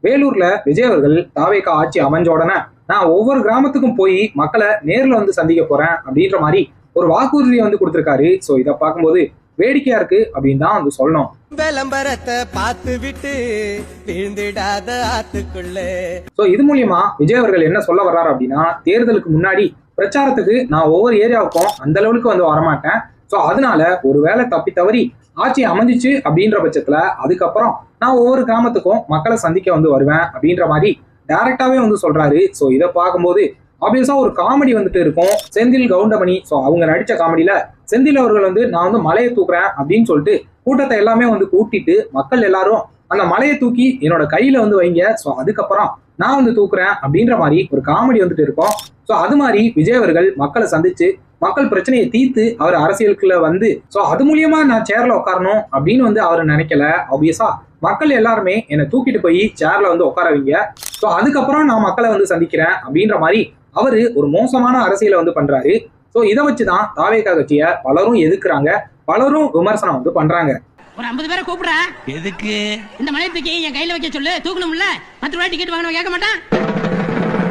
வேலூர்ல விஜய் அவர்கள் தாவேகா ஆட்சி அமைஞ்ச உடனே நான் ஒவ்வொரு கிராமத்துக்கும் போய் மக்களை நேர்ல வந்து சந்திக்க போறேன் அப்படின்ற மாதிரி ஒரு வாக்குறுதியை வந்து கொடுத்திருக்காரு. சோ இதை பார்க்கும்போது வேடிக்கையா இருக்கு அப்படின்னு தான் வந்து சொல்லணும். விளம்பரத்தை பார்த்து விட்டு விழுந்துடாத ஆத்துக்குள்ள. சோ இது மூலியமா விஜய் அவர்கள் என்ன சொல்ல வர்றாரு அப்படின்னா, தேர்தலுக்கு முன்னாடி பிரச்சாரத்துக்கு நான் ஒவ்வொரு ஏரியாவுக்கும் அந்த அளவுக்கு வந்து வரமாட்டேன். சோ அதனால ஒருவேளை தப்பி தவறி ஆட்சி அமைஞ்சிச்சு அப்படின்ற பட்சத்துல அதுக்கப்புறம் நான் ஒவ்வொரு கிராமத்துக்கும் மக்களை சந்திக்க வந்து வருவேன் அப்படின்ற மாதிரி டைரக்டாவே வந்து சொல்றாரு. சோ இதை பார்க்கும்போது ஆப்வியஸா ஒரு காமெடி வந்துட்டு இருக்கும். செந்தில் கவுண்டமணி சோ அவங்க நடிச்ச காமெடியில செந்தில் அவர்கள் வந்து நான் வந்து மலையை தூக்குறேன் அப்படின்னு சொல்லிட்டு கூட்டத்தை எல்லாமே வந்து கூட்டிட்டு மக்கள் எல்லாரும் அந்த மலையை தூக்கி என்னோட கையில வந்து வைங்க, சோ அதுக்கப்புறம் நான் வந்து தூக்குறேன் அப்படின்ற மாதிரி ஒரு காமெடி வந்துட்டு இருக்கும். சோ அது மாதிரி விஜய் அவர்கள் மக்களை சந்திச்சு மக்கள் பிரச்சனையை தீர்த்து அவர் அரசியலுக்குள்ள வந்து சோ அது மூலியமா நான் சேர்ல உட்காரணும் அப்படின்னு வந்து அவர் நினைக்கல. ஆப்வியஸா மக்கள் எல்லாருமே என்னை தூக்கிட்டு போய் சேர்ல வந்து உட்கார வைங்க, சோ அதுக்கப்புறம் நான் மக்களை வந்து சந்திக்கிறேன் அப்படின்ற மாதிரி அவரு ஒரு மோசமான அரசியலை வந்து பண்றாரு. சோ இதை வச்சுதான் தாவேகா கட்சியை பலரும் எதிர்க்கிறாங்க, பலரும் விமர்சனம் வந்து பண்றாங்க. ஒரு 50 பேரை கூப்பிடுறா. எதுக்கு? இந்த மலையை தூக்கி என் கையில வைக்க சொல்லு, தூக்கணும்ல. 10 ரூபாய் டிக்கெட் வாங்கினவன் கேட்க மாட்டான்.